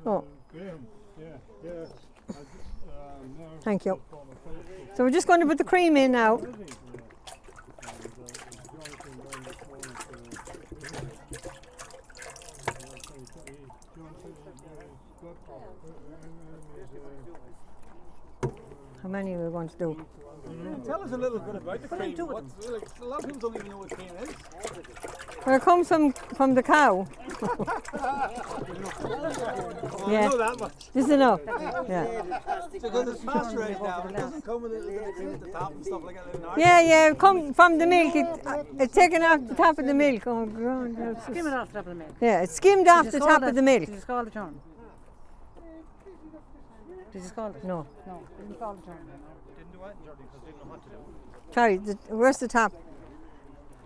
Oh. Yeah. Thank you. So we're just going to put the cream in now. How many are we going to do? Tell us a little bit about the cream. A lot of people don't even know what cream is. Well, it comes from the cow. Yeah. I know that much. Just enough. Yeah. Because it's pasteurized now. It doesn't come with a little bit of cream at the top and stuff like that. Yeah, it comes from the milk. It's taken off the top of the milk. Oh, God. Skim it off the top of the milk. Yeah, it's skimmed off the top of the milk. Did you scald the churn? Did you scald it? No. No, didn't scald the churn. Didn't do it, Jordan, because they didn't know what to do. Sorry, where's the top?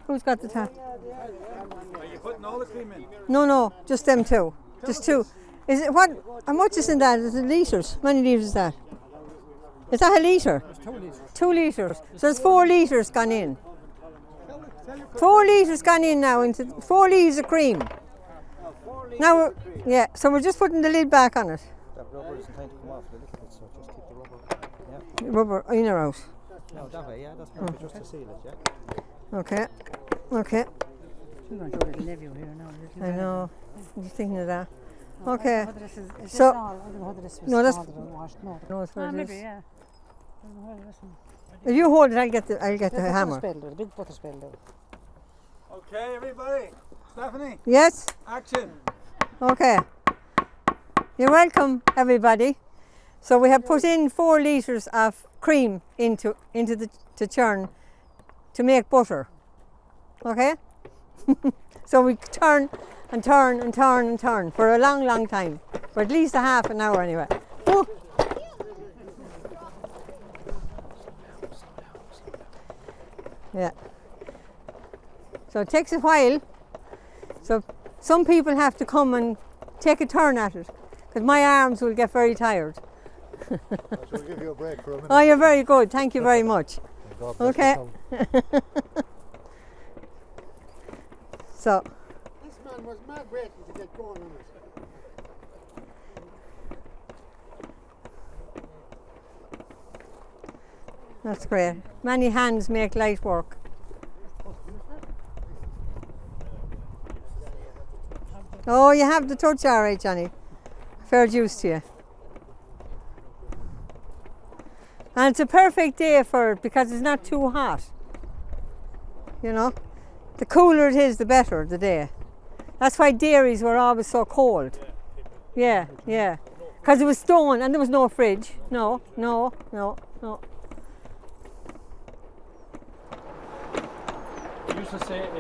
Who's got the top? Are you putting all the cream in? No, just them two. Just two. Is it what? How much is in that? Is it litres? How many litres is that? Is that a litre? It's 2 litres. 2 litres. So there's 4 litres gone in. 4 litres gone in now into 4 litres of cream. Now, so we're just putting the lid back on it. That rubber isn't time to come off a little bit, so just keep the rubber. Yeah. Rubber in or out? No, that way, yeah, that's perfect, just to seal it, yeah. Okay. You're going to show little nephew here now. I know. You're thinking of that. Okay. Whether this is So- all, I don't know whether this was No, that's- scalded or washed. No, No, it's where it maybe, is. yeah. I don't know whether this one. If you hold it, I'll get the There's a hammer. butter spell, a big butter spell there. Okay, everybody. Stephanie, Yes. action. Okay. You're welcome, everybody. So we have put in 4 litres of cream into the churn to make butter. Okay? So we turn and turn and turn and turn for a long, long time. For at least a half an hour anyway. Oh. Yeah. So it takes a while. So some people have to come and take a turn at it because my arms will get very tired. So we'll give you a break for a minute. Oh, you're very good. Thank you very much. God bless Okay. you, Tom. So, This man was mad waiting to get going on it. that's great. Many hands make light work. Oh, you have the touch, all right, Johnny. Fair dues to you. And it's a perfect day for it because it's not too hot. You know, the cooler it is, the better the day. That's why dairies were always so cold. Yeah. Because it was stone and there was no fridge. No. You used to say if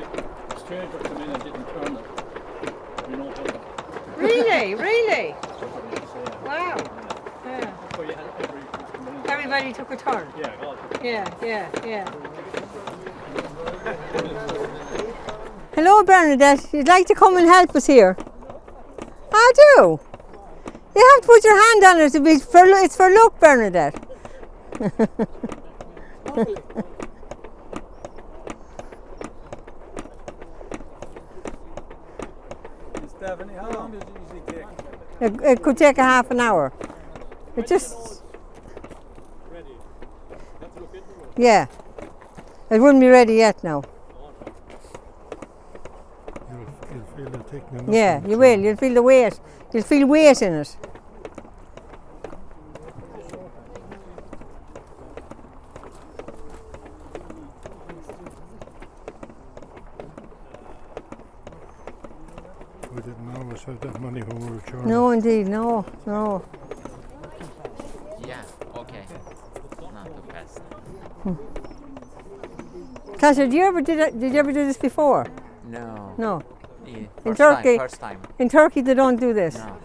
a stranger came in and didn't turn it, you know what? Really? Wow. Yeah. So you had Everybody took a turn. Yeah. Hello, Bernadette. You'd like to come and help us here? I do. You have to put your hand on it. It's for luck, Bernadette. Stephanie, how long does it usually take? It could take a half an hour. It just, Ready. You have to look into it. yeah. It wouldn't be ready yet now. You'll feel it taking enough. Yeah, you will. You'll feel the weight. You'll feel weight in it. We didn't always have that money when we were churning. No, indeed, no. Yeah, okay. Not too fast. Tasha, did you ever do this before? No. No. Yeah, In first Turkey- First time. In Turkey, they don't do this. No.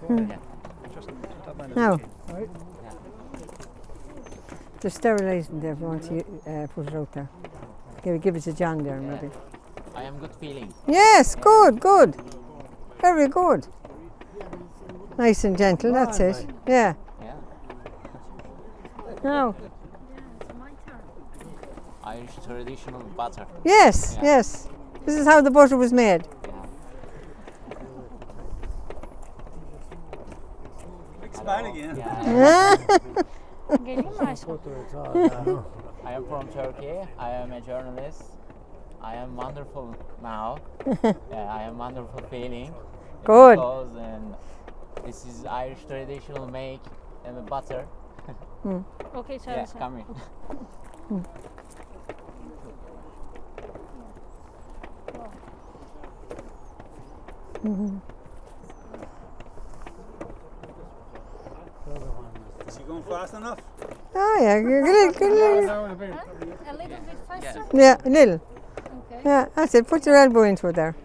Yeah. No. Yeah. They're sterilising there if you want to put it out there. Give it to John there, maybe. I am good feeling. Yes, good. Very good. Nice and gentle, that's it. Yeah. Yeah. Now, Irish traditional butter. yes. This is how the butter was made. Yeah. Spain again. Yeah, Geleyim mi aşkım? I am from Turkey. I am a journalist. I am wonderful now. Yeah, I am wonderful feeling. Good. Because this is Irish traditional make and butter. Okey söyle Yeah, sen. come in. Is he going fast enough? Oh yeah, good, good. A little bit faster? Yeah, a little. Okay. Yeah, that's it. Put your elbow into it there.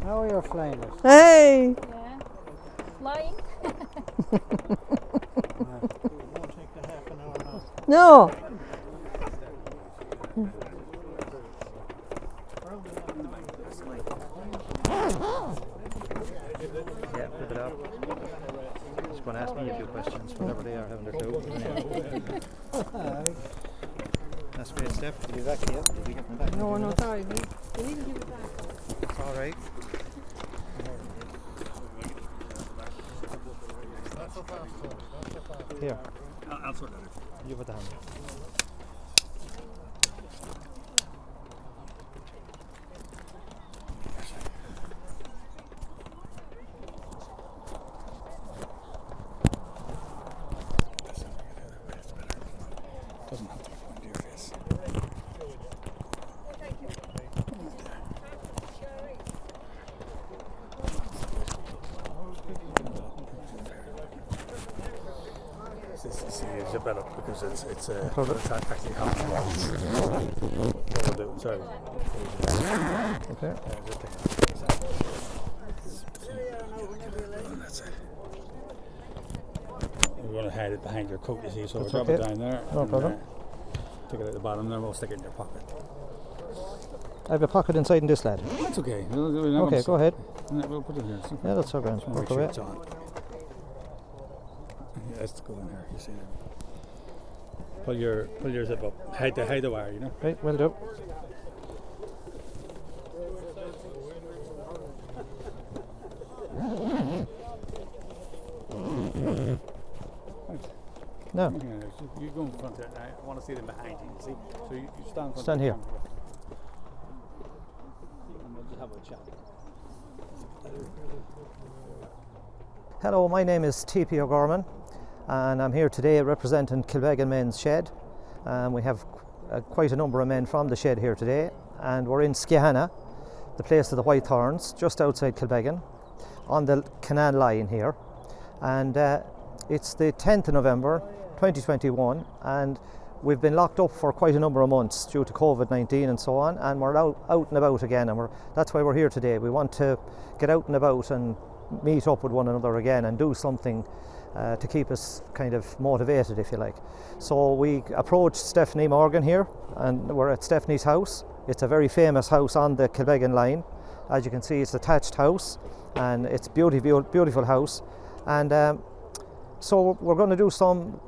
Now you're flying it. Hey. Yeah. Flying? Won't take the half an hour now. No. Yeah, flip it up. Just going to ask me a few questions, whatever they are, having their clue. That's great, Steph. Did you back here? Did we get them back? No, no, sorry. You need to give it back. It's all right. Here, I'll sort that out. you put the hand. Doesn't have to be on your face. See, it's better because it's Problem. actually happening. What we'll do, sorry. Okay. That's it. We're going to hide it behind your coat, you see, so That's we'll drop okay. it down there. No and, problem. Take it at the bottom, then we'll stick it in your pocket. I have a pocket inside in this lad. That's okay. We'll Okay, go ahead. We'll put it here. So Yeah, that's so grand. make Work sure away. it's on. Yeah, let's go in here. You see that? Pull your zip up. Hide the wire, you know. Right, well done. No, Yeah, you go in front there. I want to see them behind you. See, so you stand. in front Stand of the here. camera. And we'll just have a chat. hello, my name is T.P. O'Gorman and I'm here today representing Kilbeggan Men's Shed. We have quite a number of men from the shed here today, and we're in Skehanna, the place of the White Thorns, just outside Kilbeggan, on the canal line here. And it's the 10th of November 2021, and we've been locked up for quite a number of months due to COVID-19 and so on, and we're out and about again, and that's why we're here today. We want to get out and about and meet up with one another again and do something to keep us kind of motivated, if you like. So we approached Stephanie Morgan here, and we're at Stephanie's house. It's a very famous house on the Kilbeggan line. As you can see, it's a thatched house, and it's beautiful house. And so we're going to do some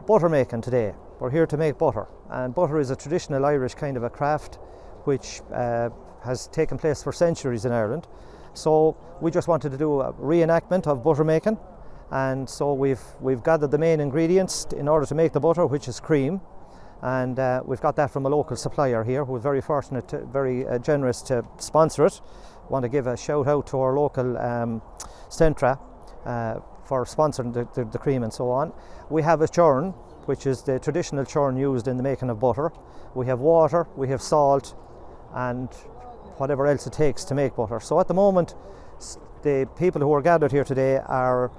butter making today. We're here to make butter, and butter is a traditional Irish kind of a craft which has taken place for centuries in Ireland. So we just wanted to do a reenactment of butter making, and so we've gathered the main ingredients in order to make the butter, which is cream, and we've got that from a local supplier here who was very fortunate, very generous to sponsor it. Want to give a shout out to our local Centra for sponsoring the cream and so on. We have a churn, which is the traditional churn used in the making of butter. We have water, we have salt, and whatever else it takes to make butter. So at the moment, the people who are gathered here today are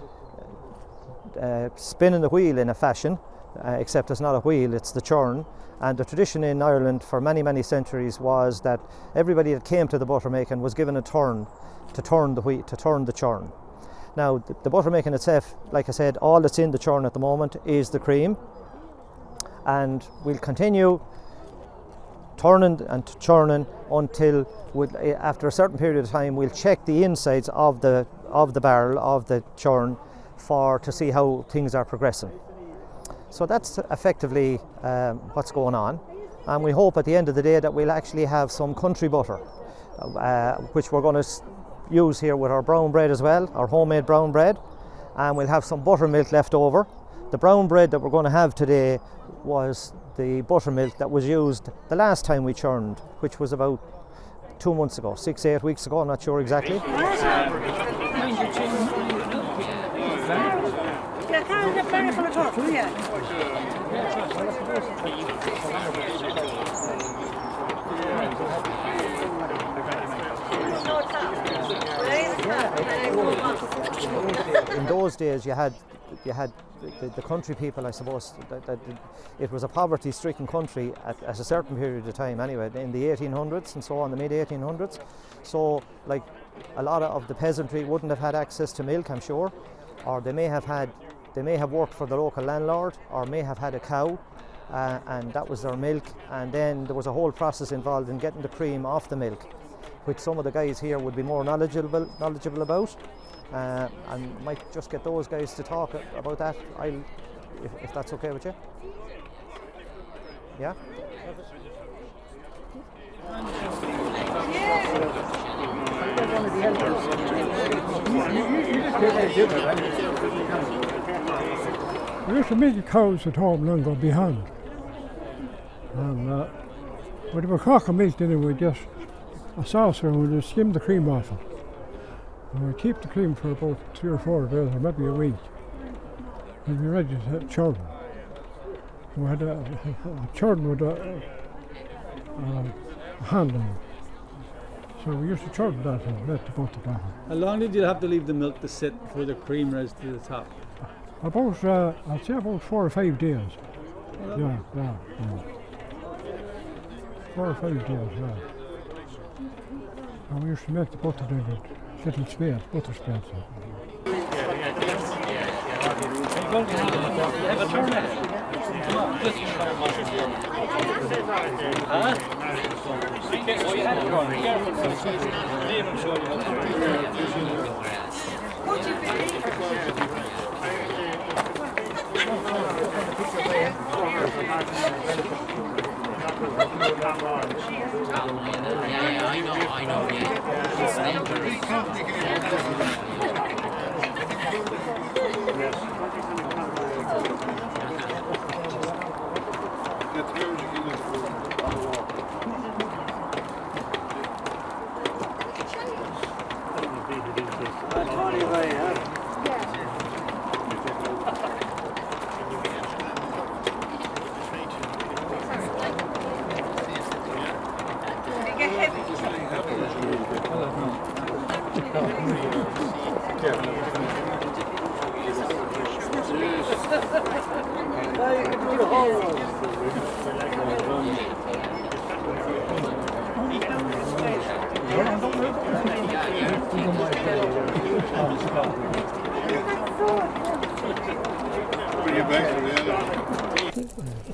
spinning the wheel in a fashion, except it's not a wheel, it's the churn. And the tradition in Ireland for many, many centuries was that everybody that came to the butter making was given a turn to turn the wheel, to turn the churn. Now, the butter making itself, like I said, all that's in the churn at the moment is the cream, and we'll continue turning and churning until, after a certain period of time, we'll check the insides of the barrel of the churn to see how things are progressing. So that's effectively what's going on. and we hope at the end of the day that we'll actually have some country butter, which we're going to use here with our brown bread as well, our homemade brown bread, and we'll have some buttermilk left over. The brown bread that we're going to have today was the buttermilk that was used the last time we churned, which was about 2 months ago, 6-8 weeks ago, I'm not sure exactly. In those days you had the country people, I suppose, that it was a poverty-stricken country at a certain period of time anyway, in the 1800s and so on, the mid-1800s. So like a lot of the peasantry wouldn't have had access to milk, I'm sure, or they may have worked for the local landlord, or may have had a cow, and that was their milk, and then there was a whole process involved in getting the cream off the milk, which some of the guys here would be more knowledgeable about. And might just get those guys to talk about that, if that's okay with you. Yeah? We used to make the cows at home long ago behind. And when they were cocking milk, then we just a saucer and we'd skim the cream off it. And we'd keep the cream for about 3 or 4 days, or maybe a week. And we ready to churn. We had a churn with a handle. So we used to churn that and let the butter down. How long did you have to leave the milk to sit before the cream rose to the top? About, I'd say about 4 or 5 days. Yeah. 4 or 5 days, yeah. And we used to make the butter then with little spades, butter spades. I know,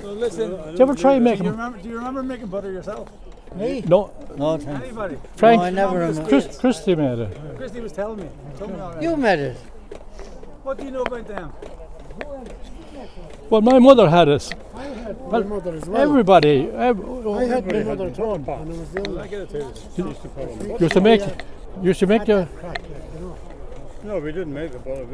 So listen, Did you ever try making? do you remember making butter yourself? Me? No, No, thanks. Anybody? Frank. No, I never remember. Christy made it. Christy was telling me. Told me already. You made it. What do you know about them? Well, my mother had it. My mother as well. Everybody I had my mother at home, and I was the Well, I only get it too. used to make the. crack, you know. No, we didn't make the butter.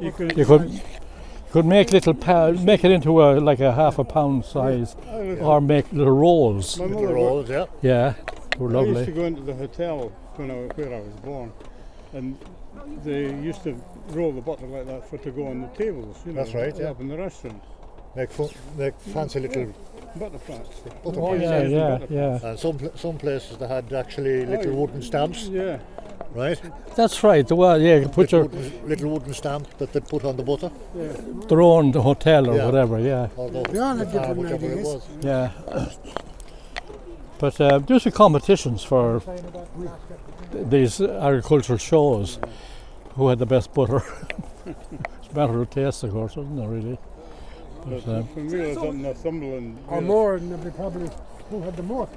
You could, You could make make it into like a half a pound size, or make little rolls. my mother rolls, yeah. Yeah, they were I used to lovely. go into the hotel where I was born, and they used to roll the butter like that to go on the tables. You know, That's right, yeah. Up in the restaurant. Make fancy little Butter flats. butter Oh pieces. yeah. And some places they had actually little wooden stamps, Yeah. right? That's right. The one, yeah, you can put Little wooden stamp that they put on the butter. their own hotel or Yeah. whatever. Yeah, Although They all had different whichever it ideas. was. yeah. But there used to be competitions for these agricultural shows. Who had the best butter? It's a matter of taste, of course, isn't it? Really. But But, for me, it was up in Northumberland. Or more, and they probably who had the most.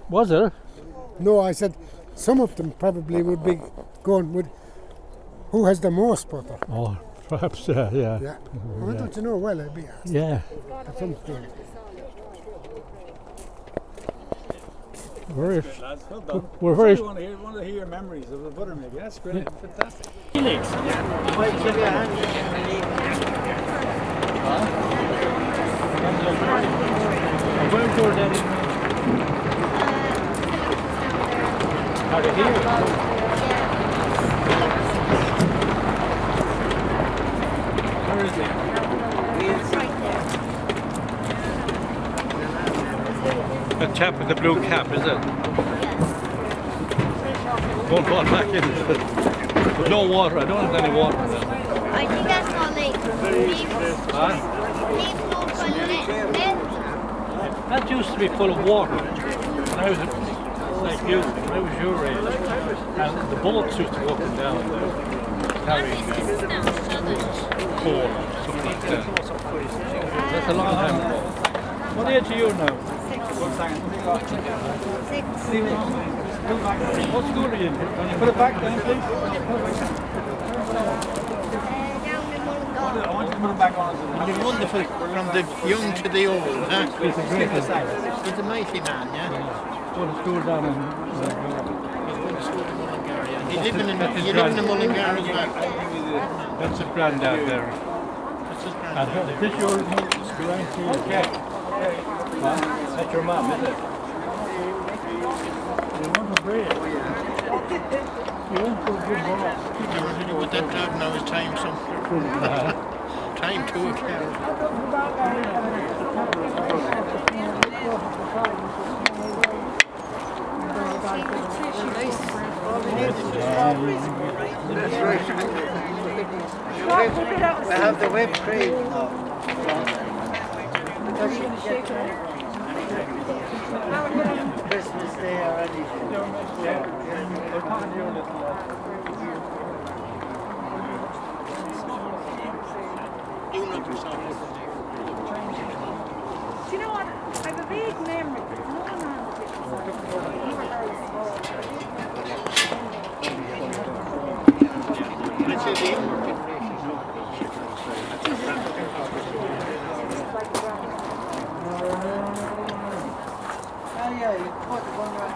was it? No, I said some of them probably would be going with who has the most butter. Oh, perhaps. Yeah. Yeah. Well, don't you know? Well, I'd be asked Yeah. at some stage. Very, Lads, well done. we're very. Want to hear your memories of the buttermilk. That's brilliant. Fantastic. Where is he? The chap with the blue cap, is it? Don't fall back in. There's no water. I don't have any water. I think that's not like Huh? That used to be full of water. When I was like you, when I was your age, and the boats used to go up and down there, carrying coal and stuff like that. That's a long time ago. What age are you now? What school are you in? Can you put it back then, please? I want you to put it back on. You're wonderful from the young to the old, huh? He's a great He's a mighty man, yeah? Go to school down in You live in Mullingar as well. that's his granddad there. That's his And granddad. is this your okay. That's your mum, is it? You want to break? You want to good boy. With that job now is time some. Time to account. I have the whipped cream. Christmas Day already. Do you know what? I have a vague memory. Oh yeah, you put one right.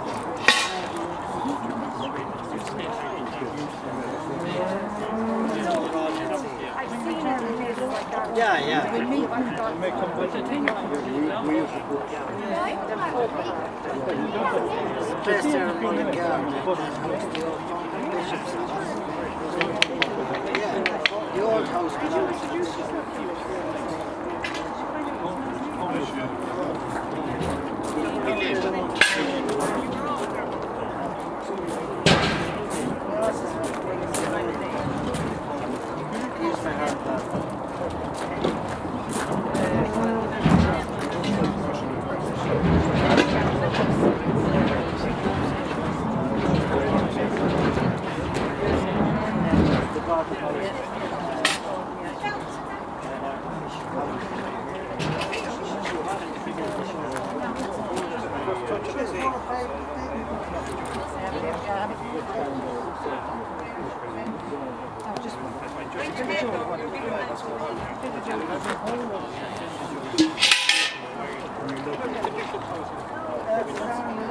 I've seen it in places like that. Yeah, yeah. Place there in Mullingar. The old house was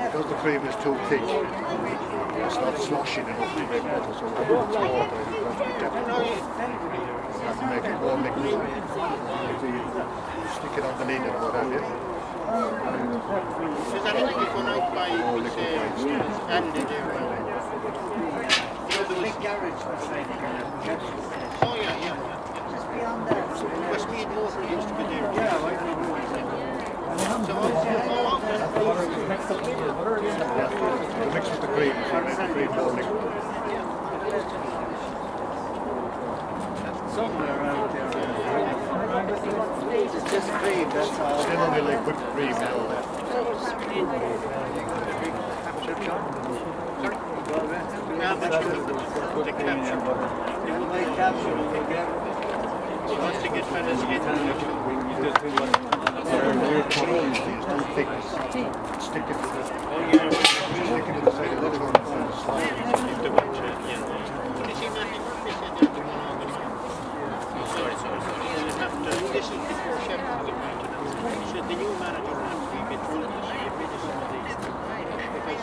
Because the cream is too thick, it's not sloshing enough to make water, so it's water. You have to make it more liquid. If you stick it on the lid and what have you. Is that anything gone out by Andy? big garage. Oh yeah, yeah. Just beyond that. Westmead Motor used to be there. You mix with the cream, so you make the cream more liquid. Somewhere around there. It's just cream, that's all. Still only like whipped cream now. How much is the capture? My capsule, you get. Once you get fellas in, Stick it to the side of the tone and slide. Sorry. This is before Shepard got back to them. He said the new manager has to be a bit ruthless. He admitted some of these. Because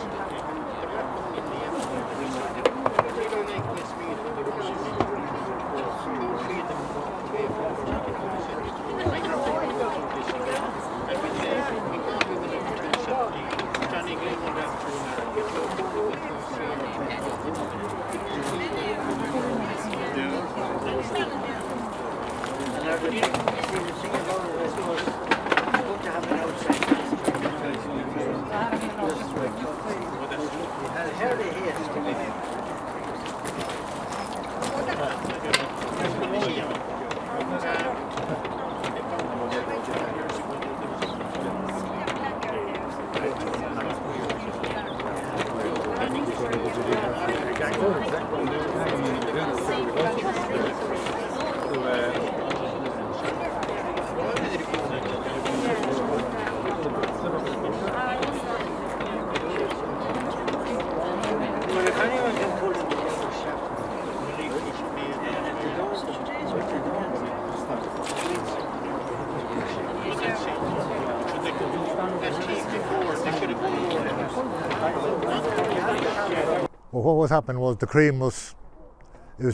Well, what was happening was the cream was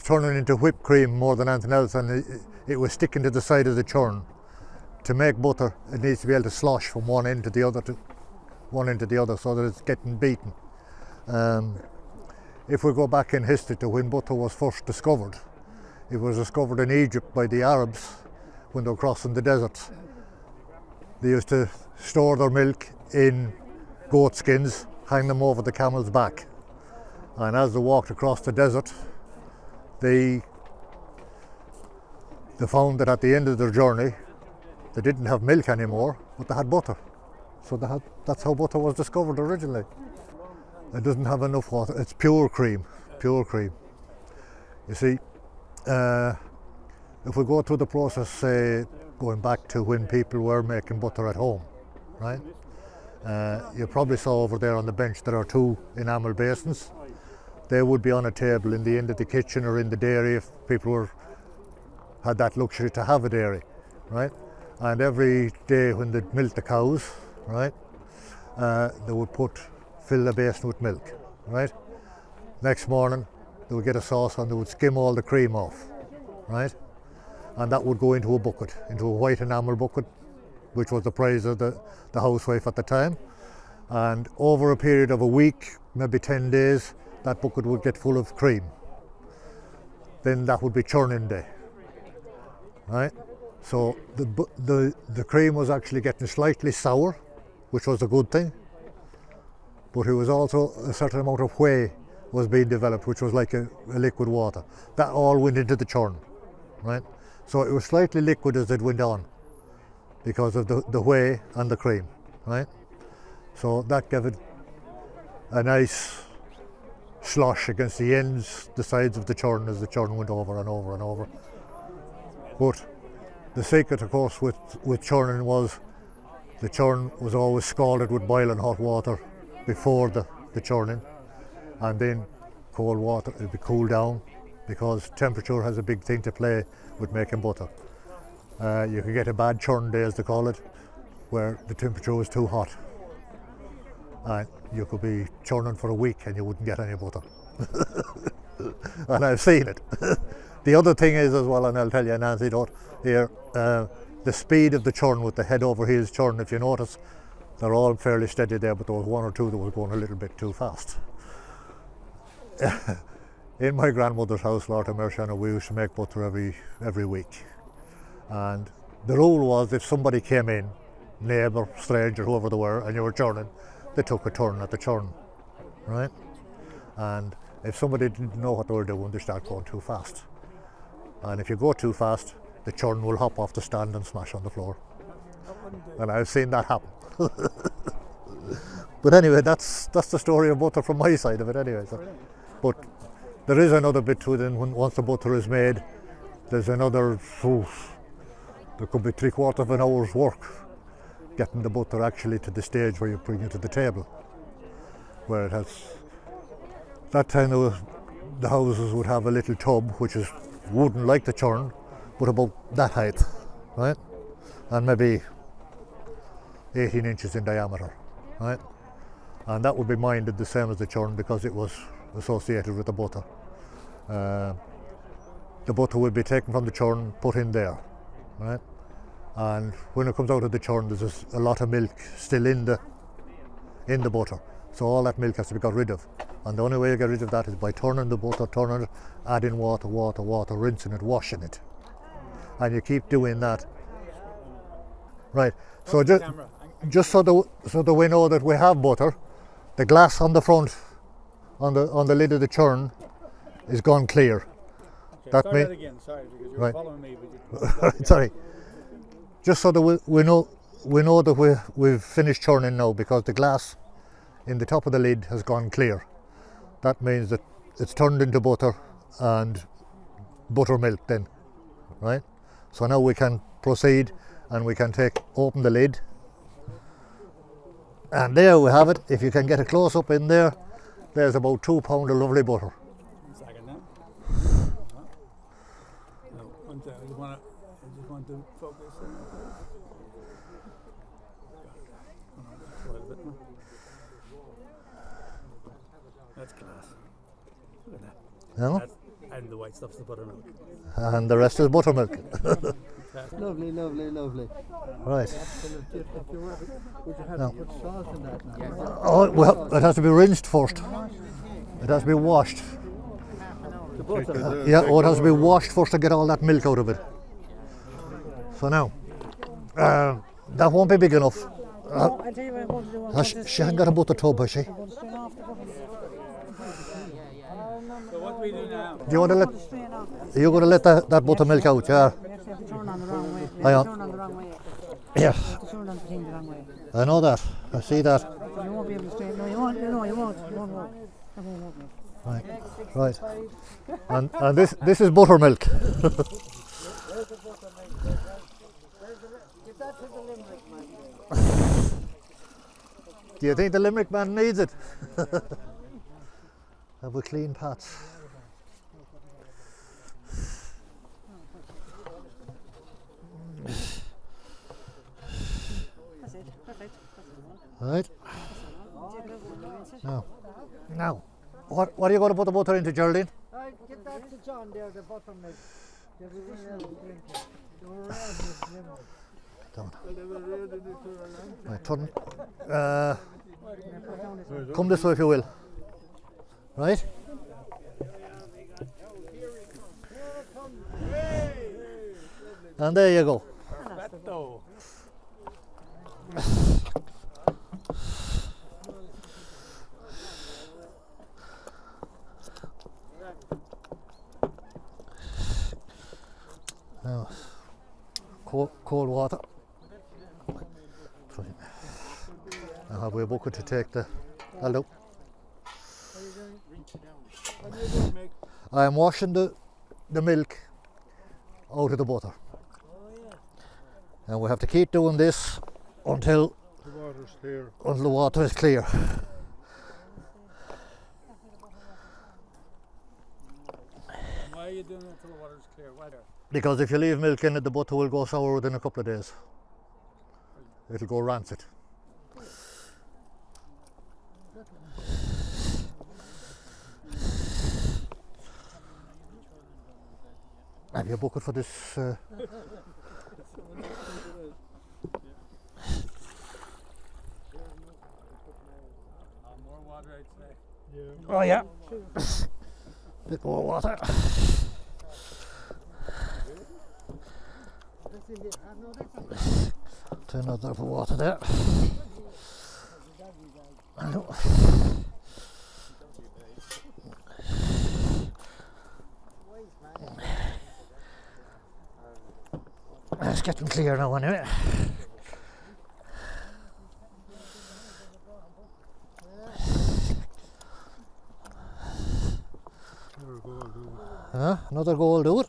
turning into whipped cream more than anything else, and it was sticking to the side of the churn. To make butter, it needs to be able to slosh from one end to the other, so that it's getting beaten. If we go back in history to when butter was first discovered, it was discovered in Egypt by the Arabs when they were crossing the deserts. They used to store their milk in goat skins, hang them over the camel's back, and as they walked across the desert, they found that at the end of their journey they didn't have milk anymore, but they had butter. So that's how butter was discovered originally. It doesn't have enough water, it's pure cream. You see, if we go through the process, say, going back to when people were making butter at home, right? You probably saw over there on the bench there are two enamel basins. They would be on a table in the end of the kitchen or in the dairy if people had that luxury to have a dairy, right? And every day when they milked the cows, right, they would fill the basin with milk, right? Next morning they would get a sauce and they would skim all the cream off, right? And that would go into a bucket, into a white enamel bucket, which was the prize of the housewife at the time. And over a period of a week, maybe 10 days, that bucket would get full of cream. Then that would be churning day, right? So the cream was actually getting slightly sour, which was a good thing, but it was also a certain amount of whey was being developed, which was like a liquid water. That all went into the churn, right? So it was slightly liquid as it went on because of the whey and the cream, right? So that gave it a nice slosh against the ends, the sides of the churn as the churn went over and over and over. But the secret, of course, with churning was the churn was always scalded with boiling hot water before the churning, and then cold water, it would be cooled down, because temperature has a big thing to play with making butter. You could get a bad churn day, as they call it, where the temperature was too hot, and you could be churning for a week and you wouldn't get any butter. And I've seen it. The other thing is as well, and I'll tell you an anecdote here, the speed of the churn with the head over heels churn, if you notice, they're all fairly steady there, but there was one or two that were going a little bit too fast. In my grandmother's house, Lord of Mercy, we used to make butter every week. And the rule was if somebody came in, neighbour, stranger, whoever they were, and you were churning, they took a turn at the churn, right? And if somebody didn't know what they were doing, they start going too fast. And if you go too fast, the churn will hop off the stand and smash on the floor. And I've seen that happen. But anyway, that's the story of butter from my side of it anyway. So. But there is another bit to it, and once the butter is made, there's another, there could be 3/4 of an hour's work getting the butter actually to the stage where you bring it to the table, where it has, that time the houses would have a little tub which is wooden like the churn, but about that height, right? And maybe 18 inches in diameter, right? And that would be minded the same as the churn because it was associated with the butter. The butter would be taken from the churn, put in there, right? And when it comes out of the churn, there's a lot of milk still in the butter. So all that milk has to be got rid of. And the only way you get rid of that is by turning the butter, turning it, adding water, rinsing it, washing it. And you keep doing that. Right, so just so that we know that we have butter, the glass on the front, on the lid of the churn, is gone clear. Okay, that start that again, sorry, because you were following me. But you sorry. Just so that we know that we've finished churning now, because the glass in the top of the lid has gone clear. That means that it's turned into butter and buttermilk then, right? So now we can proceed and we can open the lid. And there we have it. If you can get a close up in there, there's about 2 pounds of lovely butter. Second now. No, I just want to focus. That's class. Look at that. You know? And the white stuff's the buttermilk. And the rest is buttermilk. Lovely, lovely, lovely. Right. Would you have No. to put salt in that now? Oh, well, it has to be rinsed first. It has to be washed. The butter. Yeah, oh, it has to be washed first to get all that milk out of it. So now, that won't be big enough. I'll tell you what I'm going to do. I'm going to She hasn't got a butter tub, has she? strain off the bubbles. So what do we do now? Do you want to let? Strain off. You're going to let that buttermilk out, yeah? You have to turn on the wrong way. You I have know. to turn on the wrong way. Yeah, You have to turn on the thing the wrong way. I know that. I see that. You won't be able to strain. No, you won't. No, you won't. It won't work. That won't work. Right, right. And this is buttermilk. Do you think the Limerick man needs it? Have we clean pots? That's it. Perfect. Right. Now, what are you going to put the butter into, Geraldine? Give that to John there, the buttermilk. Right, turn. Come this way if you will. Right? And there you go. Perfecto. Now, cold water. Now have we a bucket to take the... Hello. I am washing the milk out of the butter. And we have to keep doing this until The water's clear. the water is clear. Why are you doing it until the water's clear? Why there? Because if you leave milk in it, the butter will go sour within a couple of days. It'll go rancid. Have you a bucket for this? More water, I'd say. Oh yeah. Bit more water. Turn out there for water there. Hello. It's getting clear now anyway. Another go will do it.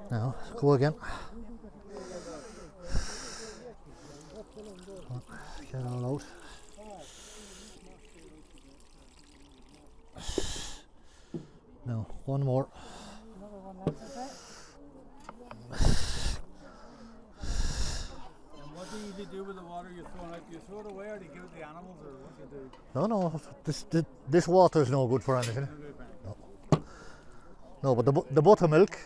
Now, go again. Get it all out. Now, one more. And what do you usually do with the water you're throwing out? Do you throw it away or do you give it to the animals or what do you do? No, this water is no good for anything. No, but the buttermilk,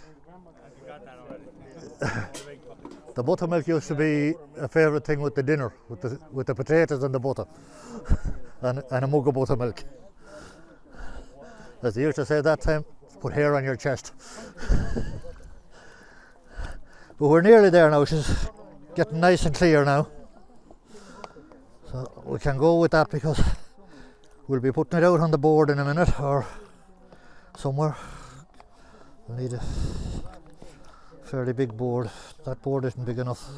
The buttermilk used to be a favourite thing with the dinner, with the potatoes and the butter, and a mug of buttermilk. As they used to say that time, put hair on your chest. But we're nearly there now. She's getting nice and clear now, so we can go with that because we'll be putting it out on the board in a minute or somewhere. We'll need a fairly big board. That board isn't big enough.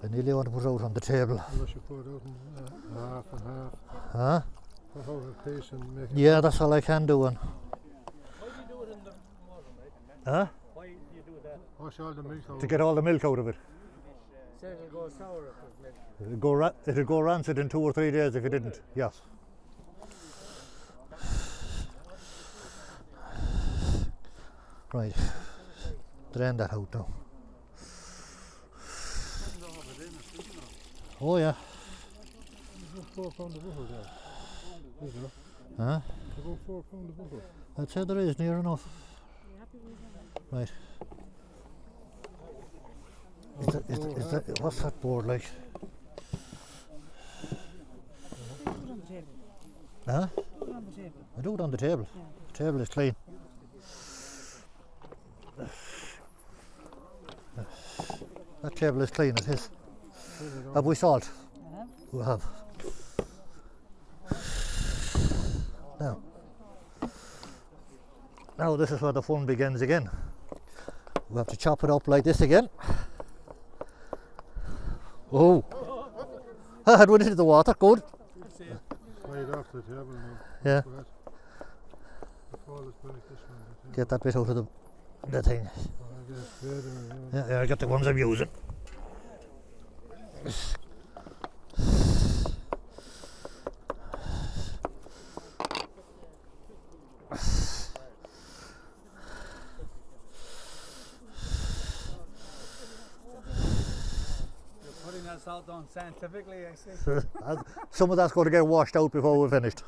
I nearly want to put it out on the table. Unless you put it out in half and half. Huh? Put out a piece and make it. Yeah, that's all I can do. And Why do you do it in the water, mate? huh? Why do you do that? Wash all the milk out. To get all the milk out of it. So it'll go sour if it's milk. It'll go rancid in 2 or 3 days if you didn't. Yes. Right. Drain that out now. Oh yeah. There's about 4 pound of butter there. Is there? Huh? There's about 4 pound of butter. I'd say there is, near enough. Right. Is that, what's that board like? Put it on the table. Huh? Put it on the table. I do it on the table. Yeah. The table is clean. That table is clean, it is. Have we salt? We have. Now this is where the fun begins again. We have to chop it up like this again. Oh! I had one into the water, good. Right off the table now. Yeah. Before it's back this one. Get that bit out of the thing. Yeah, I got the ones I'm using. You're putting that salt on scientifically, I see. Some of that's going to get washed out before we're finished.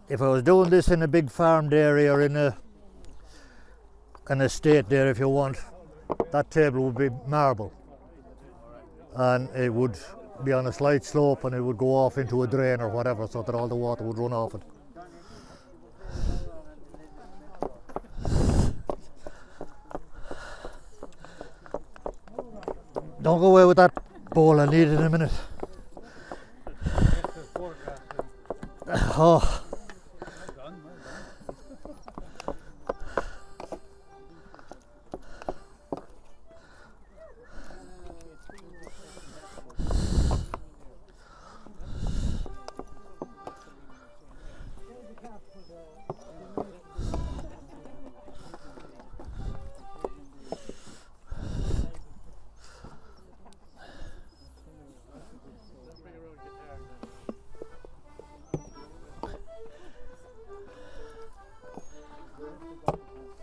If I was doing this in a big farmed area or in an estate there, if you want, that table would be marble and it would be on a slight slope and it would go off into a drain or whatever so that all the water would run off it. Don't go away with that bowl, I need it in a minute. Oh.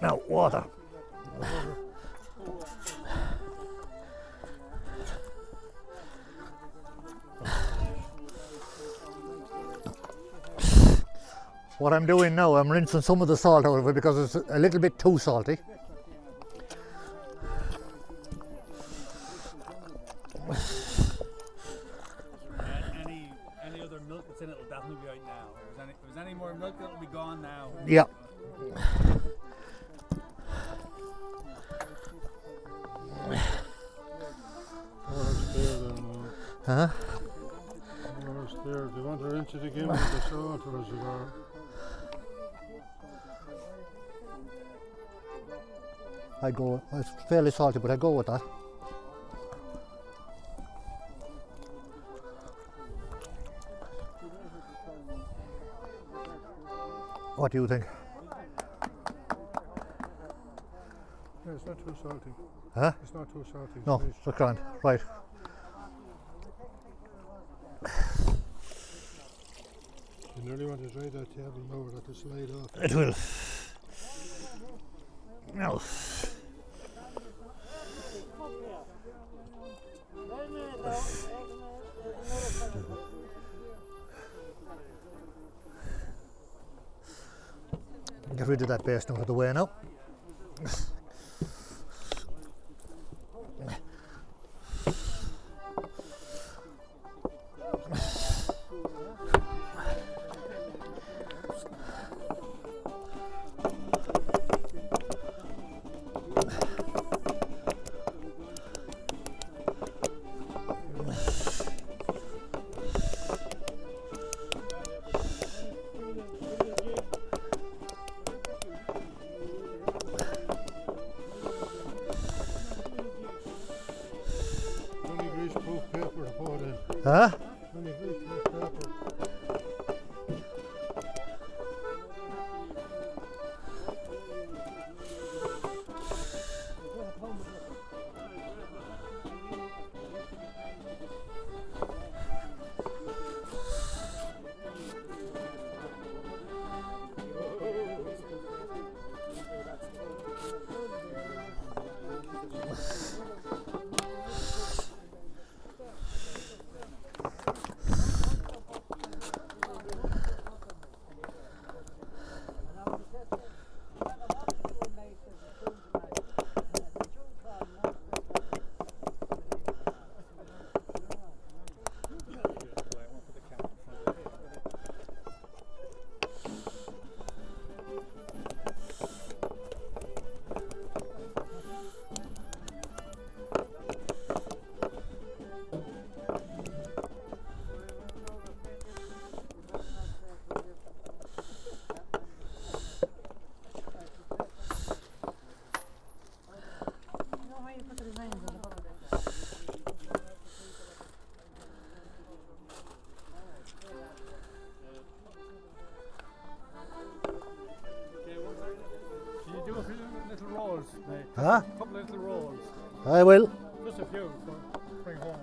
Now, water. What I'm doing now, I'm rinsing some of the salt out of it because it's a little bit too salty. Any other milk that's in it will definitely be out now. If there's any more milk, it'll be gone now. Yeah. Huh? There. Do you want to rinse it again with the salt or is it all? I go, it's fairly salty, but I go with that. What do you think? Yeah, it's not too salty. Huh? It's not too salty. No, it's grand. Right. really want to dry that table now that it's laid off. It will. No. Get rid of that base out of the way now. Huh? Huh? A couple of little rolls. I will. Just a few for bring home.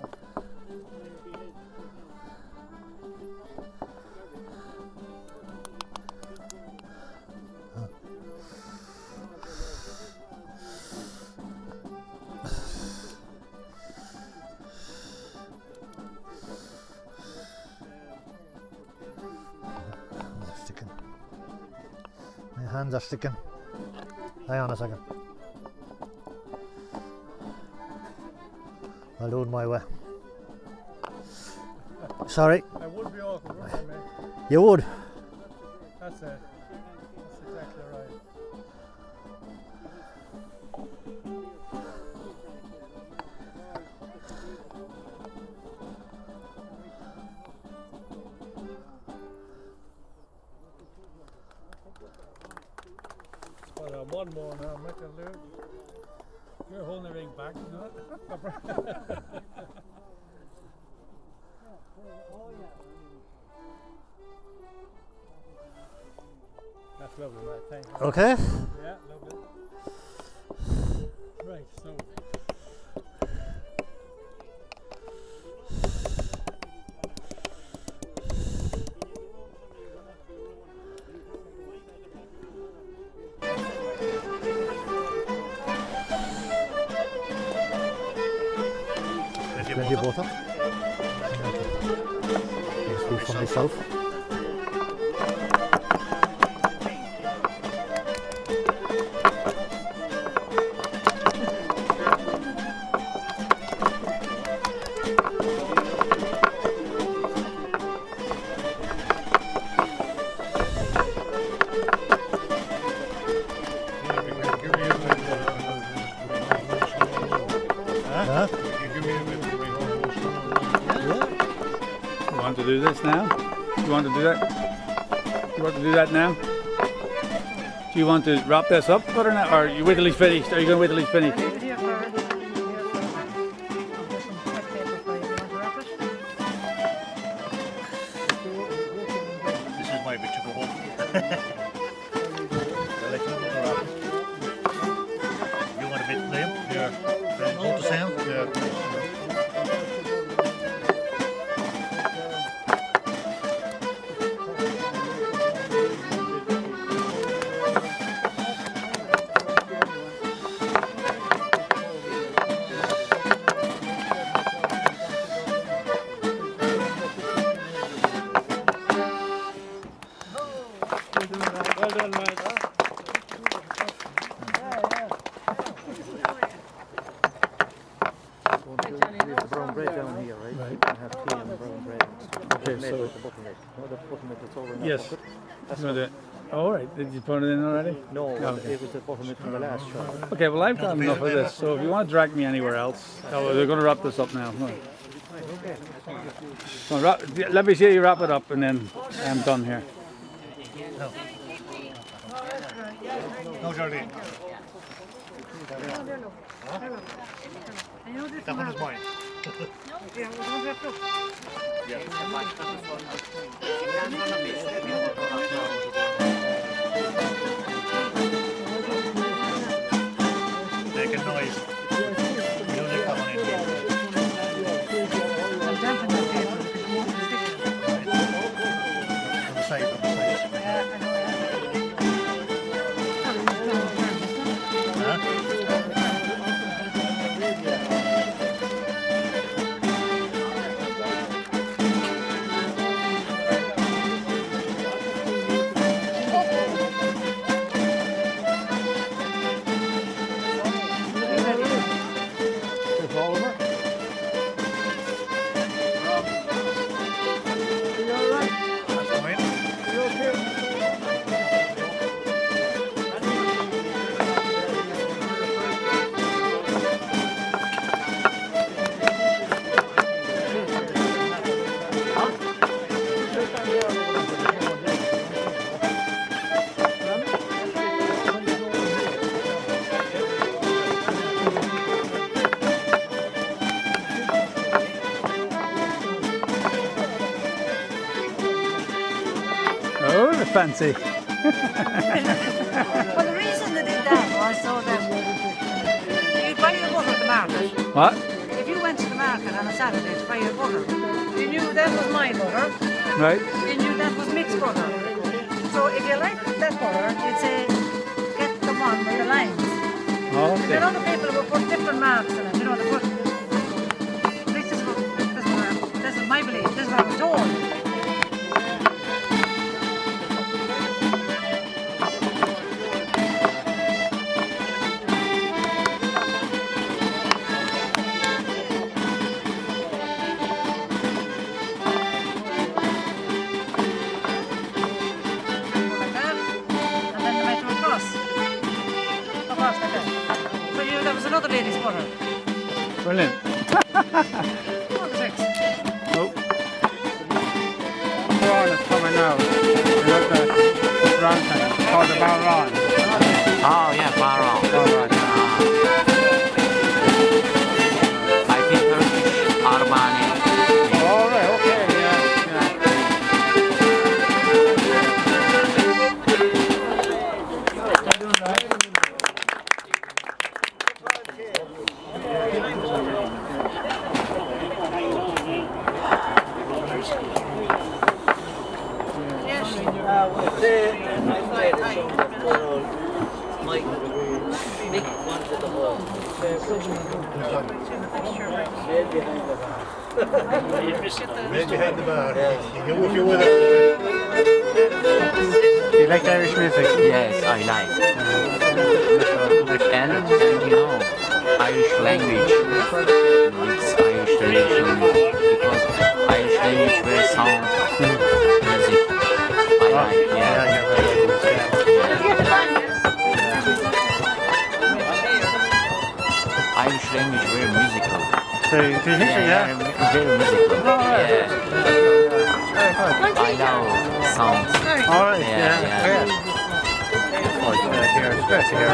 Sticking. My hands are sticking. Hang on a second. I'll do it my way. Sorry. I would be awkward, wouldn't I, mate? You would. That's it. That's exactly right. But one more now, make a loop. You're holding the ring back, isn't it? That's lovely, mate. Thank you. Okay. Yeah, lovely. Right, so. Plenty of water. Speak for myself. You want to do this now? You want to do that? You want to do that now? Do you want to wrap this up or not? Or you wait till he's finished? Are you going to wait till he's finished? This is my bit to go home. You want a bit, Liam? Yeah. Hold the sound? Yeah. The buttermilk that's over in that Yes. bucket. That's You know all right. Did you put it in already? No, Okay. it was the buttermilk from the last show. Okay, well I've got enough of this, so if you want to drag me anywhere else, they're going to wrap this up now. Well, let me see you wrap it up and then I'm done here. No, Jardine. That one is mine. Making noise. You lift that one in. On the side, on the side. Oh, they're fancy. Well, the reason they did that was so that you'd buy your butter at the market. What? If you went to the market on a Saturday to buy your butter, you knew that was my butter. Right. You knew that was mixed butter. So if you liked that butter, you'd say, get the one with the lines. Oh, okay. Then other people would put different marks in it. You know, they put, this is my belief, this is what I was told. Another lady's butter. Brilliant. Oh. Ron is coming out. You know the Ron thing. It's called the Ron. Oh yeah, Baron. I think Turkish, Armani. Oh, right, okay, yeah. Right behind the bar. You go if you're with it. Do you like Irish music? Yes, I like. And you know, Irish language. It's Irish tradition because Irish language very sound music. I like. Yeah. Irish language very musical. Do you think so, yeah? Very musical. Oh, right. Yeah. I love sounds. All right, Yeah. It's great to hear.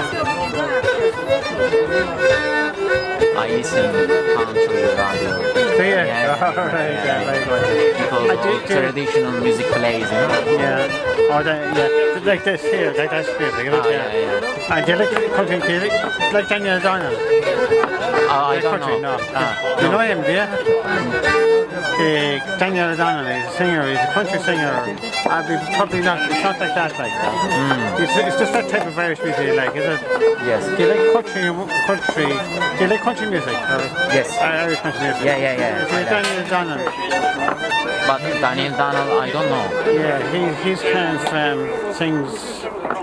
I listen country radio. Do you? All right, yeah, very good. Because all traditional music plays, you know? Yeah. Oh, like this here, like this music. Yeah. And do you like country music? Like Daniel O'Donnell? I don't country, know. no. You know him, do you? Daniel O'Donnell, he's a singer, he's a country singer. Probably not, it's not like that, like that. It's just that type of Irish music you like, is it? Yes. Do you like country, do you like country music? Yes. Irish country music? Yeah. Is it Daniel O'Donnell? But Daniel O'Donnell, I don't know. Yeah, he's kind of sings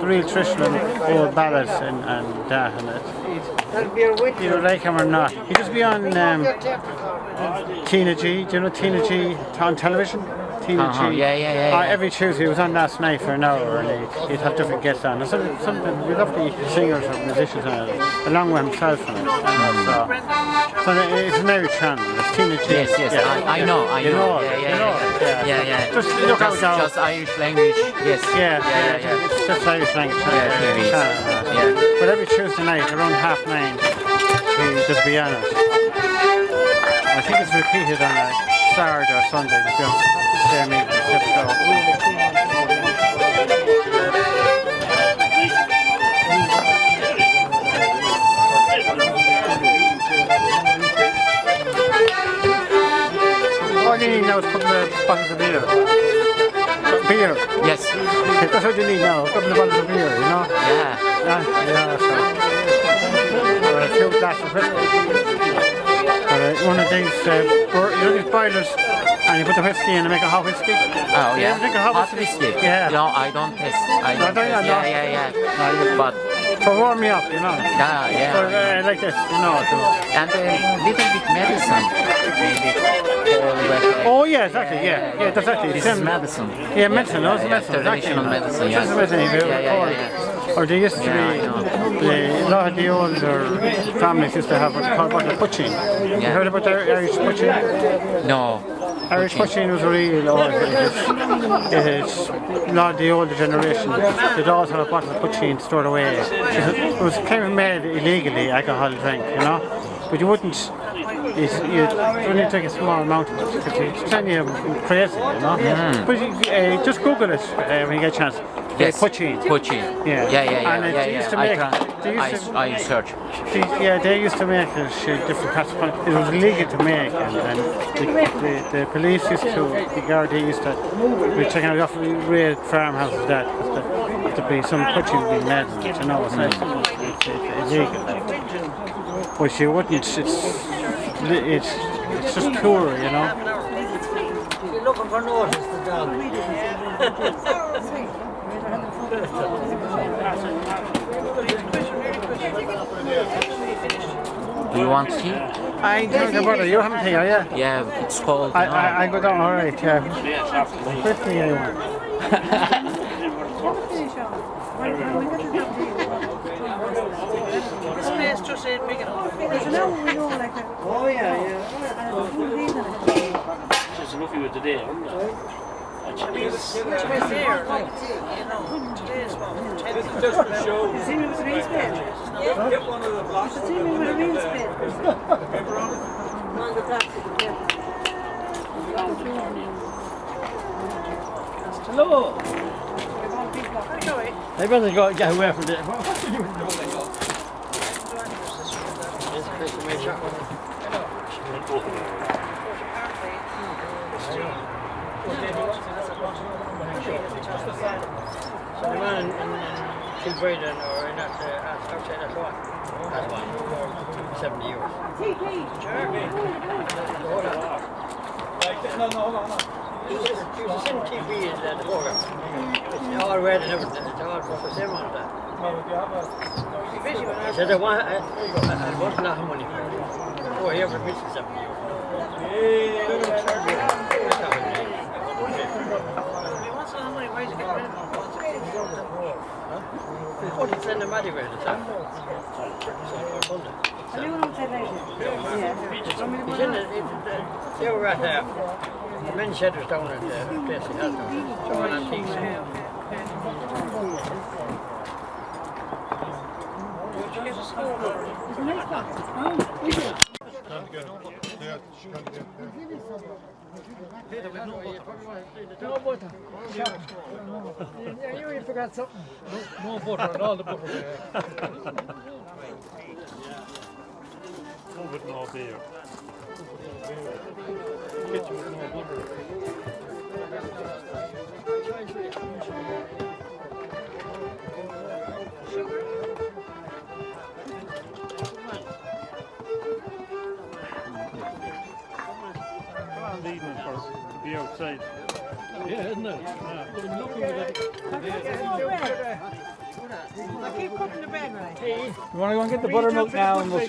real traditional old ballads and that and it. You know, like him or not. He just be on Tina G. Do you know Tina G on television? Tina G. Yeah. Every Tuesday he was on last night for an hour, and he'd have different guests on. And something we love the singers or musicians on it, along with himself on it. So it's an Irish channel. It's Tina G. Yes. I know. Yeah. Just look out now. Just Irish language. Yes. Yeah. It's just Irish language channel. Yeah. But every Tuesday night around 9:30, he does be on it. I think it's repeated on a Saturday or Sunday. Just be on the same evening, same show. All you need now is a couple of bottles of beer. Beer? Yes. That's what you need now, a couple of bottles of beer, you know? Yeah. Or a few glasses of whiskey. One of these, these boilers, and you put the whiskey in and make a hot whiskey. Oh, yeah. Drink a hot whiskey? Yeah. No, I don't taste. Yeah. But for warm me up, you know. Yeah. For, like this, you know. And a little bit medicine, maybe. Oh yeah, exactly. Yeah, that's exactly. This is medicine. Yeah, medicine. No, it's medicine. Traditional medicine. It's just medicine. Yeah. Or they used to be, a lot of the older families used to have what they call bottle of poaching. You heard about the Irish poaching? No. Irish poaching was real old. It's a lot of the older generation. They'd always have a bottle of poaching stored away. It was kind of made illegally, alcohol drink, you know. But you wouldn't. You only take a small amount of it because it's telling you crazy, you know. But just Google it when you get a chance. Yes. Poaching. Yeah. And they used to make. I search. They used to make different parts of it. It was illegal to make, and the police used to, the Gardaí used to be checking out off real farmhouses that because there'd be some poaching being made, you know. It's illegal. But you wouldn't. It's just poor, you know. You're looking for notice, the dog. Do you want tea? I drink a bottle. You haven't tea, are you? Yeah, it's cold. I go down, all right, yeah. Quickly, The space just ain't big enough. Oh, yeah. Just enough you were today. It's there, like, you know, today's one. Just for show. You see me with a real spade? Get one of the blocks. You see me with a real spade? On the plastic paper. Hello. I better go get away from there. What are you doing? So the man in Kilbeggan or in outside that one. That's one for 70 years. No, hold on. He was in TV in the program. It's all red and everything. It's all for the same on that. He said, I want a lot of money for it. Oh, he ever missed 70 years. Oh, it's in the muddy way, it's up. Have you want to say later? Yeah. They were at the men's shelters down at the place he has down. So on antiques. You forgot something. No butter and all the butter there. No with no beer. Kitchen with no butter. Evening for to be outside. Yeah, isn't it? Yeah. I keep cooking the bread, right? You want to go and get the buttermilk now, and we'll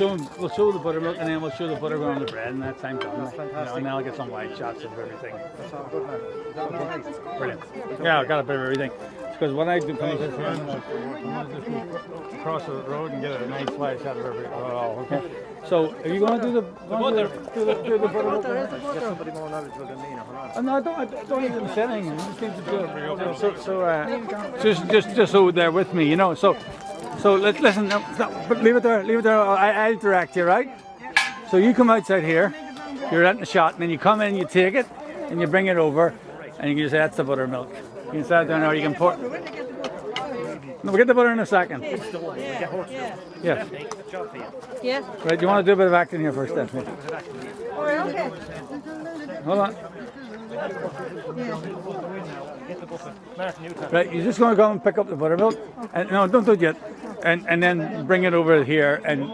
show the buttermilk, and then we'll show the butter going on the bread, and that time comes. You know, and then I'll get some wide shots of everything. That's all good, man. Is that okay? Brilliant. Yeah, I've got a bit of everything. Because when I do finish this here, I just go across the road and get a nice wide shot of everything. Oh, okay. So, are you going to do the butter? Do the butter? Get somebody more knowledgeable than me now. No, I don't need them saying. You just need to do it. Just so they're with me, you know. So listen. But leave it there. I'll direct you, right? So you come outside here. You're at the shot, and then you come in, you take it, and you bring it over, and you can just say that's the buttermilk. You can start down there. You can pour. No, we'll get the butter in a second. Yeah. Yes. Right. You want to do a bit of acting here first, Stephanie? Okay. Hold on. Right, you're just going to go and pick up the buttermilk. And, no, don't do it yet. And then bring it over here, and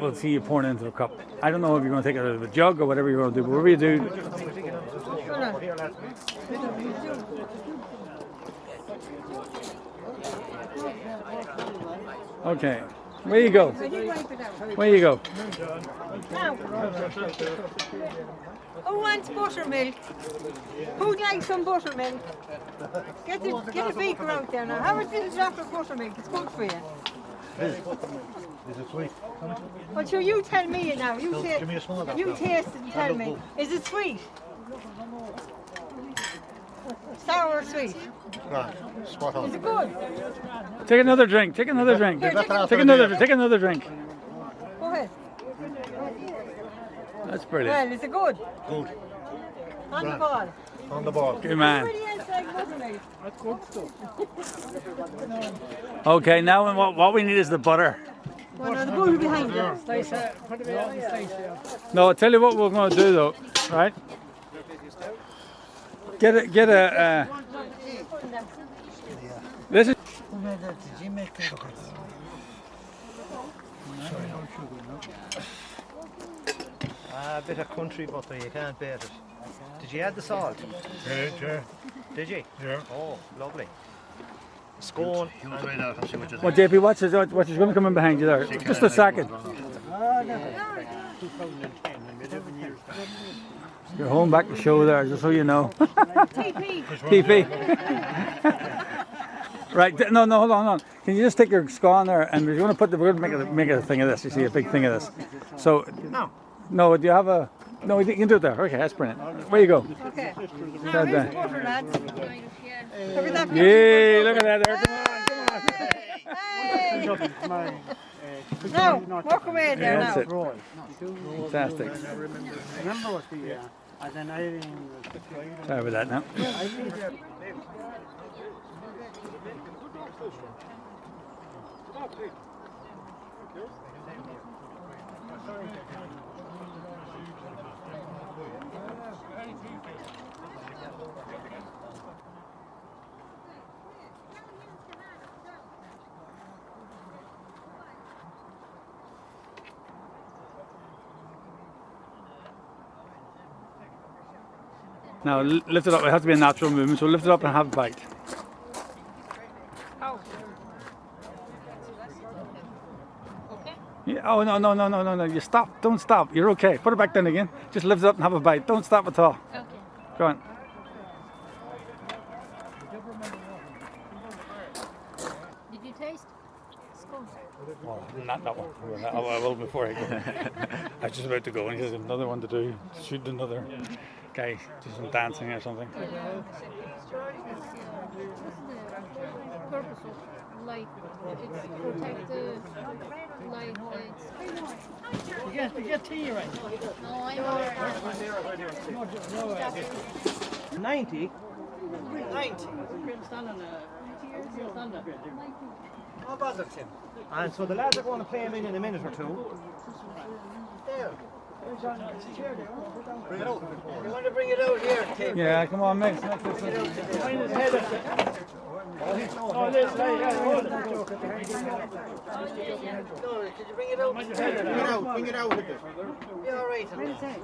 we'll see you pouring it into a cup. I don't know if you're going to take it out of a jug or whatever you're going to do, but whatever you do. Okay, where you go? Where you go? Who wants buttermilk? Who'd like some buttermilk? Get the beaker out there now. Have a little drop of buttermilk. It's good for you. Is it sweet? Well, sure, you tell me now. You Give me a small one. taste it and tell me. Is it sweet? Sour or sweet? Right, spot on. Is it good? Take another drink. Take another drink. Here, Take another drink. Go ahead. That's brilliant. Well, is it good? Good. On the ball. On the ball. Good man. Everybody else like buttermilk. That's good stuff. Okay, now what we need is the butter. Well, no, the butter behind you. No, I'll tell you what we're going to do though, right? Get a. This is. A bit of country butter, you can't beat it. Did you add the salt? Yeah. Did you? Yeah. Oh, lovely. Scone. You try that and see what you Well, think. JP, watch this. Watch, it's going to come in behind you there. Just a second. You're holding back the show there, just so you know. TP. Right. No, hold on. Can you just take your scone there, and we're going to make a thing of this. You see, a big thing of this. So. No. Do you have a? No, you can do it there. Okay, that's brilliant. Where you go? Okay. Now, here's the butter, lads. Look at that. Yay! Look at that there. Come on. Hey! Now, walk away there That's now. it. Fantastic. Remember what the and then I Sorry about that now. Now lift it up. It has to be a natural movement. So lift it up and have a bite. Yeah, oh no! You stop. Don't stop. You're okay. Put it back down again. Just lift it up and have a bite. Don't stop at all. Okay. Go on. Did you taste? Scone. Well, not that one. I will before I go. I was just about to go, and here's another one to do. Shoot another guy, do some dancing or something. Purpose of light. It's protect the light. You get tea right. No, I'm alright. 90? 90. How bother, Tim? And so the lads are going to play him in a minute or two. There. Bring it out. You want to bring it out here, Tim? Yeah, come on, mate. Oh, let's say, could you bring it out? Bring it out a bit. Yeah, all right. Bring it out.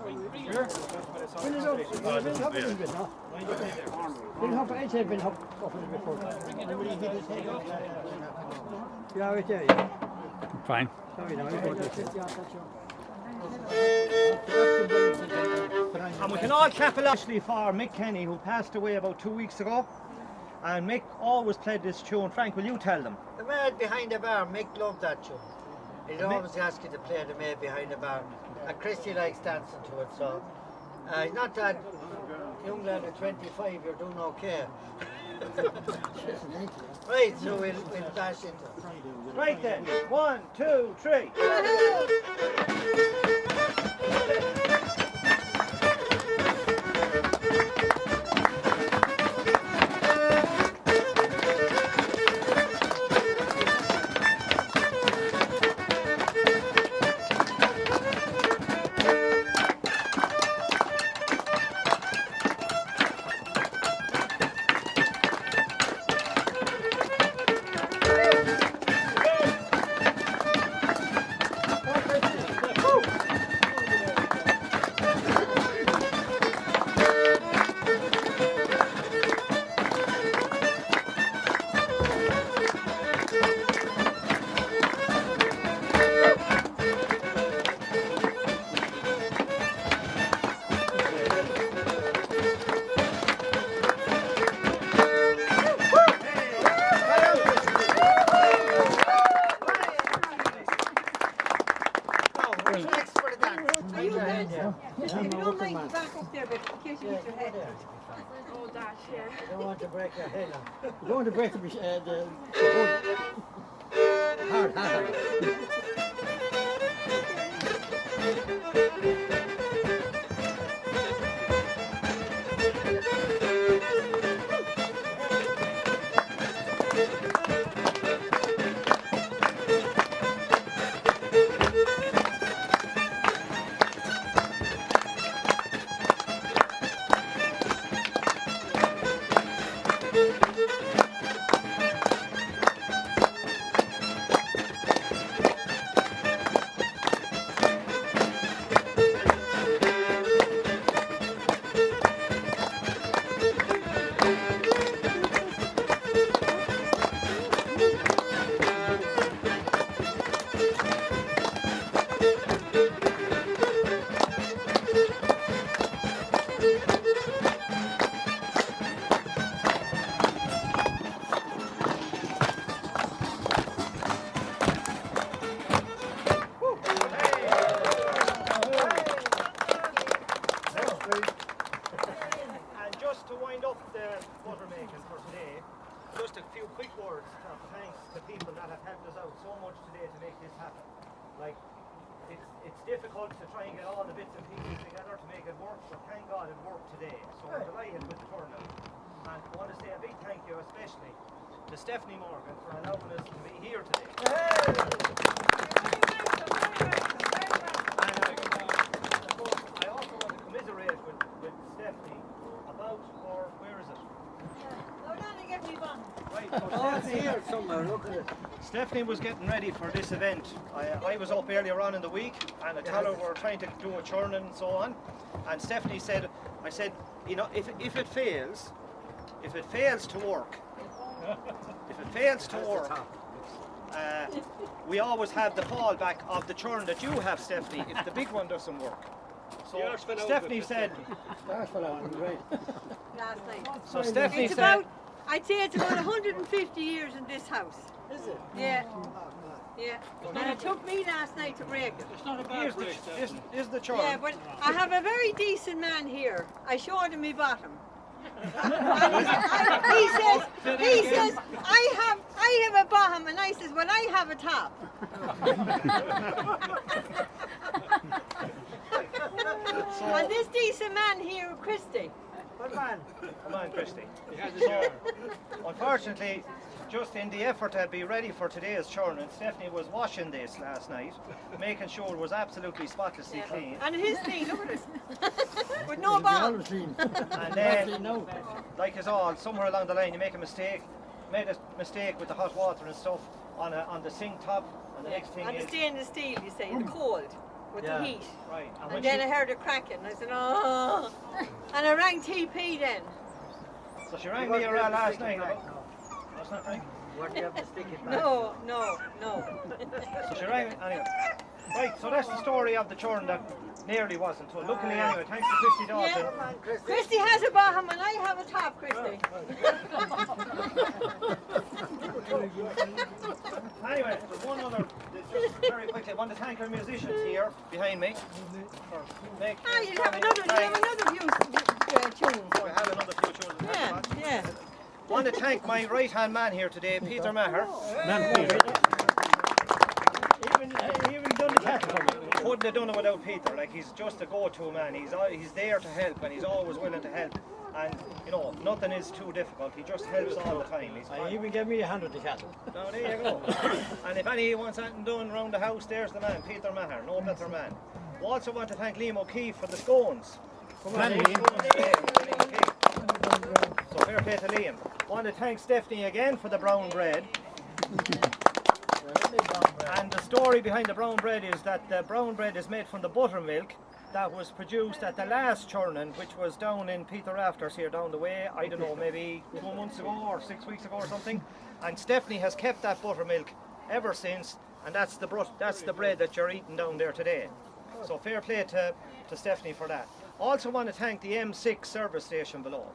Fine. And we can all clap along for Mick Kenny, who passed away about 2 weeks ago. And Mick always played this tune. Frank, will you tell them? The man behind the bar, Mick loved that tune. He'd always ask you to play the man behind the bar. And Christy likes dancing to it, so he's not that young lad at 25, you're doing okay. Right, so we'll dash into it. Right then, 1, 2, 3. Oh, dash, yeah. I don't want to break your head off. You don't want to break the hard hat. Just a few quick words of thanks to people that have helped us out so much today to make this happen. Like, it's difficult to try and get all the bits and pieces together to make it work, but thank God it worked today. So we're delighted with the turnout. And I want to say a big thank you especially to Stephanie Morgan for allowing us to be here today. And I also want to commiserate with Stephanie about her, where is it? Right, so Stephanie, here somewhere, look at it. Stephanie was getting ready for this event. I was up earlier on in the week and I told her we were trying to do a churn and so on. And Stephanie said, I said, you know, if it fails to work, we always have the fallback of the churn that you have, Stephanie, if the big one doesn't work. So Stephanie said, Last night. so Stephanie It's said, about, I'd say it's about 150 years in this house. Is it? Yeah. Yeah. And it took me last night to break it. It's not a bad here's break, the the churn. Yeah, but I have a very decent man here. I showed him my bottom. And he says, I have a bottom, and I says, well, I have a top. And this decent man here, Christy. Good man. Come on, Christy. He has a So, churn. unfortunately, just in the effort to be ready for today's churn, and Stephanie was washing this last night, making sure it was absolutely spotlessly clean. And his knee, look at it. With no bottom. And then, like us all, somewhere along the line you make a mistake, made a mistake with the hot water and stuff on the sink top, and the next thing On is the stainless steel, you say, the cold, with the heat. right. And then I heard it cracking. I said, oh. And I rang TP then. So she rang me around last night. That's not right. No. So she rang me anyway. Right, so that's the story of the churn that nearly wasn't. So luckily anyway, thanks to Christy Dawson. Yeah. Christy has a bottom and I have a top, Christy. Anyway, there's one other, just very quickly, I want to thank our musicians here behind me. You have another few tunes. We have another few tunes. Yeah. I want to thank my right hand man here today, Peter Maher. Even done the cat for me. Couldn't have done it without Peter. Like, he's just a go-to man. He's there to help, and he's always willing to help. And you know, nothing is too difficult. He just helps all the time. He even gave me a hand with the cattle. No, there you go. And if any wants something done around the house, there's the man, Peter Maher. No better man. We also want to thank Liam O'Keefe for the scones. Come on, Liam. So fair play to Liam. Want to thank Stephanie again for the brown bread. And the story behind the brown bread is that the brown bread is made from the buttermilk that was produced at the last churning, which was down in Peter Rafters here down the way, I don't know, maybe 2 months ago or 6 weeks ago or something. And Stephanie has kept that buttermilk ever since, and that's the bread that you're eating down there today. So fair play to Stephanie for that. Also want to thank the M6 service station below,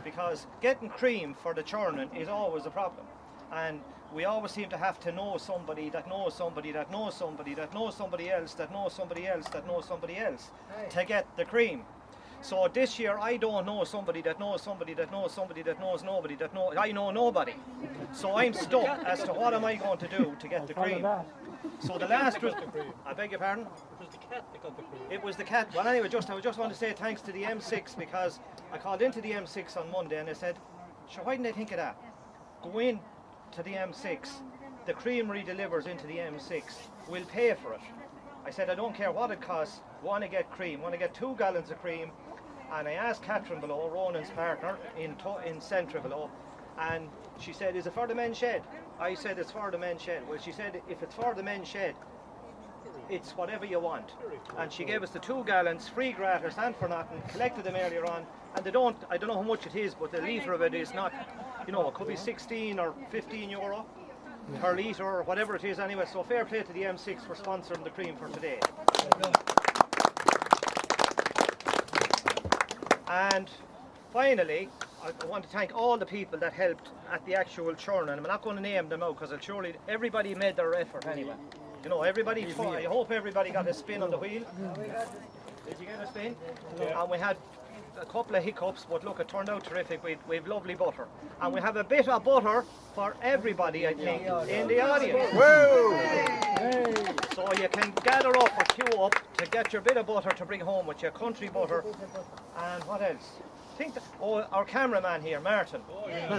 because getting cream for the churning is always a problem. And we always seem to have to know somebody that knows somebody that knows somebody that knows somebody else that knows somebody else that knows somebody else to get the cream. So this year I don't know somebody that knows somebody that knows somebody that knows nobody that knows. I know nobody. So I'm stuck as to what am I going to do to get the cream. So the last was, I beg your pardon? It was the cat that got the cream. It was the cat. Well anyway, I just want to say thanks to the M6, because I called into the M6 on Monday and I said, sure, why didn't I think of that? Go in to the M6, the creamery delivers into the M6, we'll pay for it. I said, I don't care what it costs, want to get cream, want to get 2 gallons of cream. And I asked Catherine below, Ronan's partner in Centra below, and she said, is it for the men's shed? I said, it's for the men's shed. Well, she said, if it's for the men's shed, it's whatever you want. And she gave us the 2 gallons, free gratis and for nothing, collected them earlier on, and I don't know how much it is, but the litre of it is not, you know, it could be 16 or 15 euro per litre or whatever it is anyway. So fair play to the M6 for sponsoring the cream for today. And finally, I want to thank all the people that helped at the actual churn, and I'm not going to name them out because everybody made their effort anyway. You know, everybody tried. I hope everybody got a spin on the wheel. Did you get a spin? Yeah. And we had a couple of hiccups, but look, it turned out terrific. We've lovely butter. And we have a bit of butter for everybody, I think, in the audience. Woo! So you can gather up or queue up to get your bit of butter to bring home with you, country butter. And what else? Our cameraman here, Martin. Right?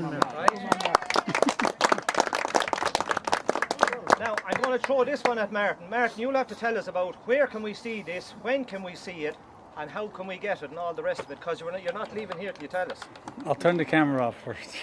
Now, I'm going to throw this one at Martin. Martin, you'll have to tell us about where can we see this, when can we see it, and how can we get it, and all the rest of it, because you're not leaving here till you tell us. I'll turn the camera off first.